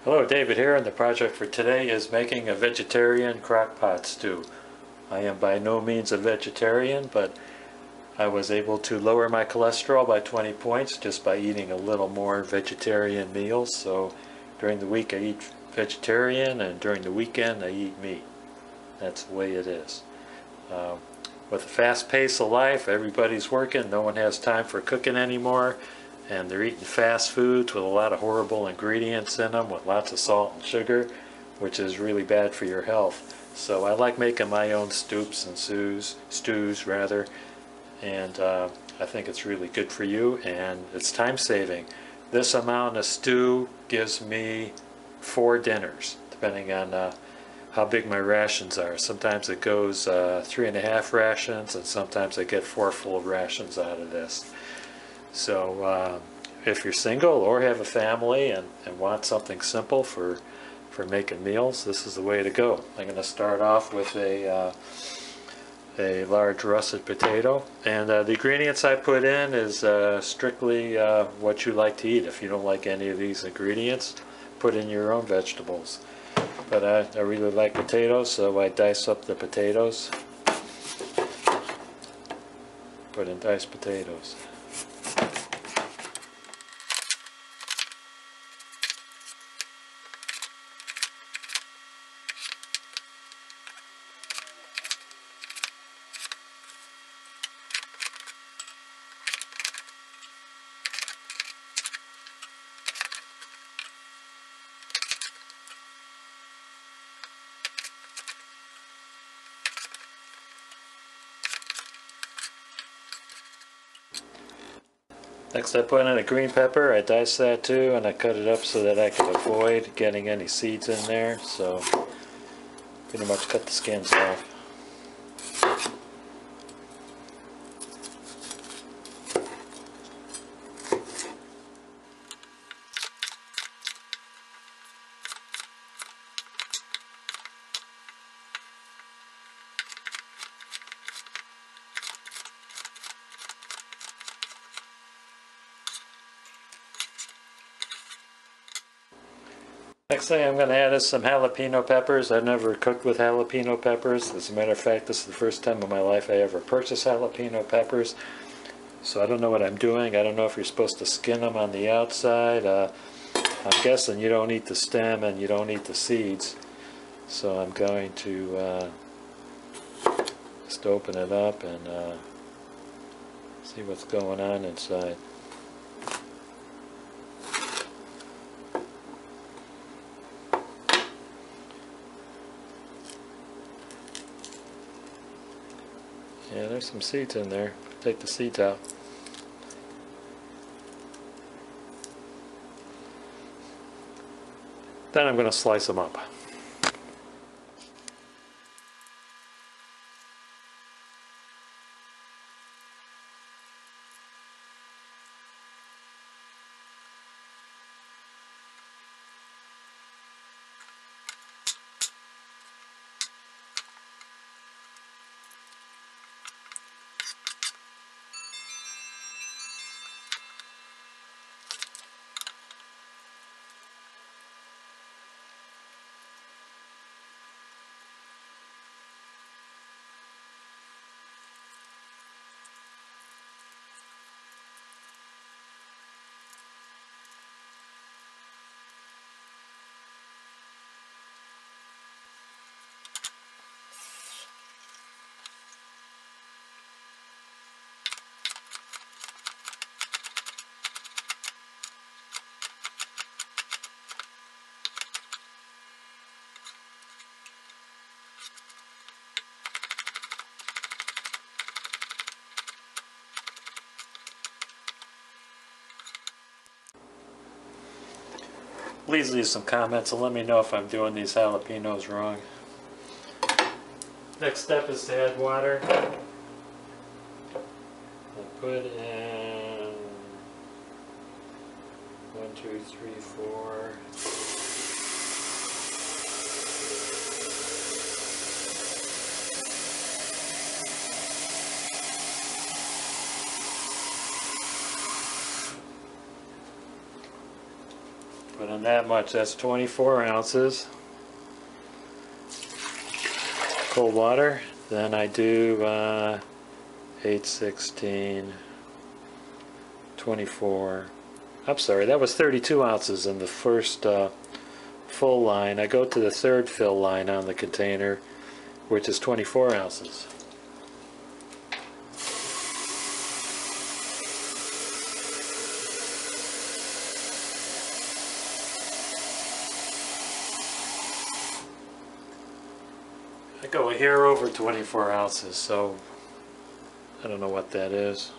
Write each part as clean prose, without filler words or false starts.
Hello, David here, and the project for today is making a vegetarian crock-pot stew. I am by no means a vegetarian, but I was able to lower my cholesterol by 20 points just by eating a little more vegetarian meals. So during the week I eat vegetarian, and during the weekend I eat meat. That's the way it is. With the fast pace of life, everybody's working, no one has time for cooking anymore, and they're eating fast foods with a lot of horrible ingredients in them with lots of salt and sugar, which is really bad for your health. So I like making my own stews, and I think it's really good for you, and it's time saving. This amount of stew gives me 4 dinners, depending on how big my rations are. Sometimes it goes 3.5 rations, and sometimes I get 4 full rations out of this. So if you're single or have a family and want something simple for making meals, this is the way to go. I'm going to start off with a large russet potato, and the ingredients I put in is strictly what you like to eat. If you don't like any of these ingredients, put in your own vegetables. But I really like potatoes, so I dice up the potatoes. Put in diced potatoes. Next I put in a green pepper. I dice that too, and I cut it up so that I can avoid getting any seeds in there, so pretty much cut the skins off. Next thing I'm going to add is some jalapeno peppers. I've never cooked with jalapeno peppers. As a matter of fact, this is the first time in my life I ever purchased jalapeno peppers. So I don't know what I'm doing. I don't know if you're supposed to skin them on the outside. I'm guessing you don't eat the stem and you don't eat the seeds. So I'm going to just open it up and see what's going on inside. Yeah, there's some seeds in there. Take the seeds out. Then I'm going to slice them up. Please leave some comments and let me know if I'm doing these jalapenos wrong. Next step is to add water. I put in 1, 2, 3, 4. Put doing that much. That's 24 ounces. Cold water. Then I do 8, 16, 24. I'm sorry, that was 32 ounces in the first full line. I go to the third fill line on the container, which is 24 ounces. I go here over 24 ounces, so I don't know what that is.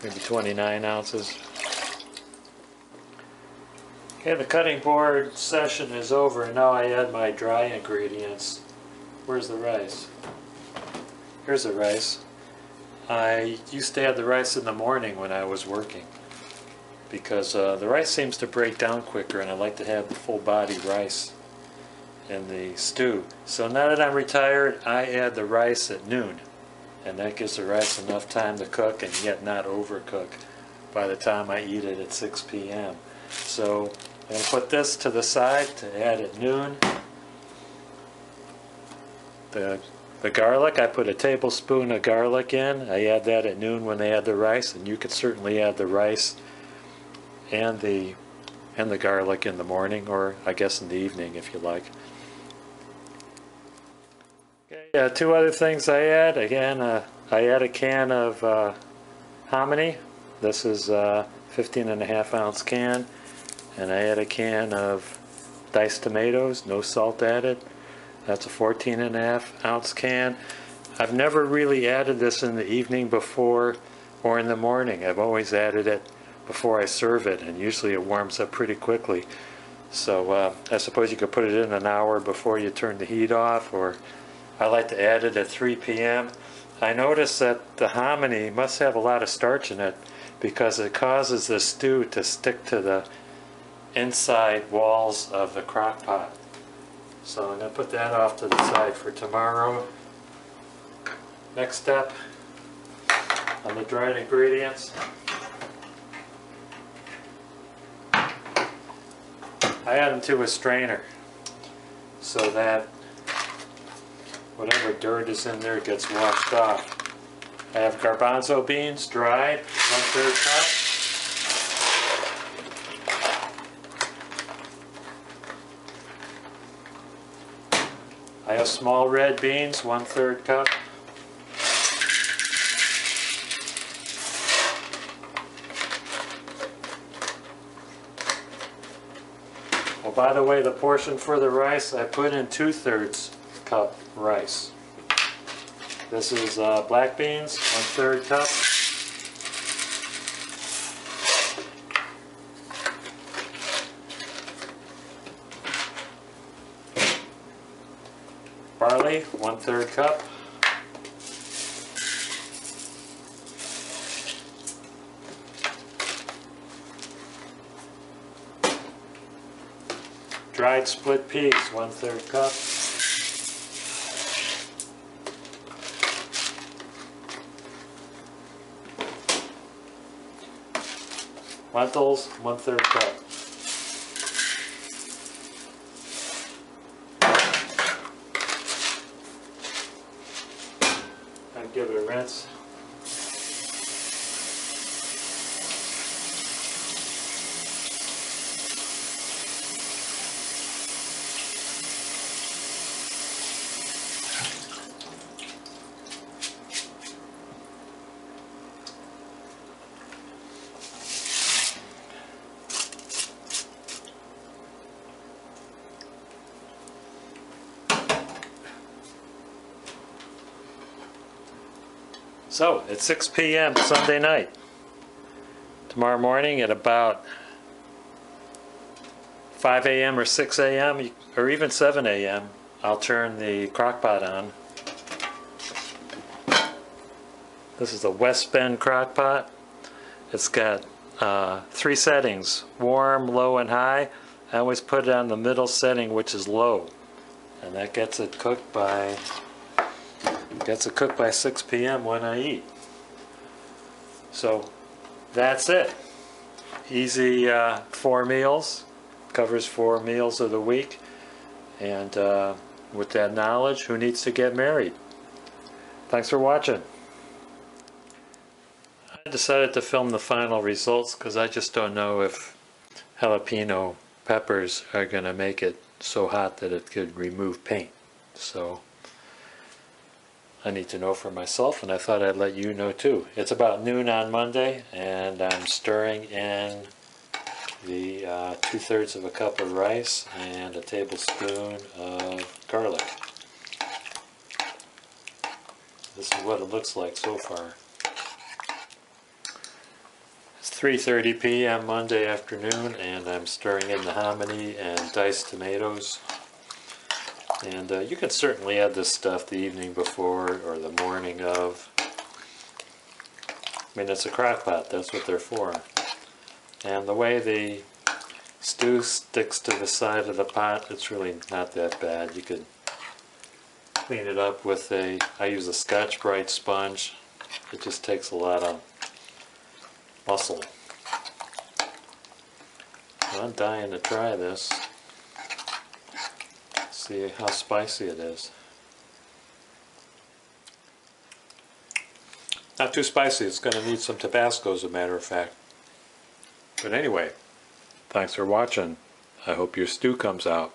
Maybe 29 ounces. Okay, the cutting board session is over, and now I add my dry ingredients. Where's the rice? Here's the rice. I used to add the rice in the morning when I was working, because the rice seems to break down quicker, and I like to have the full body rice in the stew. So now that I'm retired, I add the rice at noon, and that gives the rice enough time to cook and yet not overcook by the time I eat it at 6 p.m. So I'm going to put this to the side to add at noon. The garlic, I put a tablespoon of garlic in. I add that at noon when they add the rice, and you could certainly add the rice and the garlic in the morning, or I guess in the evening if you like. Okay, two other things I add. Again, I add a can of hominy. This is a 15.5 ounce can. And I add a can of diced tomatoes, no salt added. That's a 14.5 ounce can. I've never really added this in the evening before or in the morning. I've always added it before I serve it, and usually it warms up pretty quickly. So I suppose you could put it in an hour before you turn the heat off, or I like to add it at 3 p.m. I notice that the hominy must have a lot of starch in it because it causes the stew to stick to the inside walls of the crock pot. So I'm going to put that off to the side for tomorrow. Next step on the dried ingredients. I add them to a strainer so that whatever dirt is in there gets washed off. I have garbanzo beans dried, 1/3 cup. I have small red beans, 1/3 cup. Oh, by the way, the portion for the rice, I put in 2/3 cup rice. This is black beans, 1/3 cup. Barley, 1/3 cup. Dried split peas, 1/3 cup. Lentils, 1/3 cup. And give it a rinse. So, it's 6 p.m. Sunday night. Tomorrow morning at about 5 a.m. or 6 a.m. or even 7 a.m. I'll turn the crock-pot on. This is a West Bend crock-pot. It's got 3 settings, warm, low, and high. I always put it on the middle setting, which is low. And that gets it cooked by 6 p.m. when I eat. So that's it. easy 4 meals, covers 4 meals of the week, and with that knowledge, who needs to get married? Thanks for watching. I decided to film the final results because I just don't know if jalapeno peppers are going to make it so hot that it could remove paint. So I need to know for myself, and I thought I'd let you know too. It's about noon on Monday, and I'm stirring in the 2/3 of a cup of rice and a tablespoon of garlic. This is what it looks like so far. It's 3:30 p.m. Monday afternoon, and I'm stirring in the hominy and diced tomatoes. And you can certainly add this stuff the evening before or the morning of. I mean, it's a crock-pot, that's what they're for. And the way the stew sticks to the side of the pot, it's really not that bad. You could clean it up with I use a Scotch-Brite sponge. It just takes a lot of muscle. I'm dying to try this. See how spicy it is. Not too spicy. It's going to need some Tabasco, as a matter of fact. But anyway, thanks for watching. I hope your stew comes out.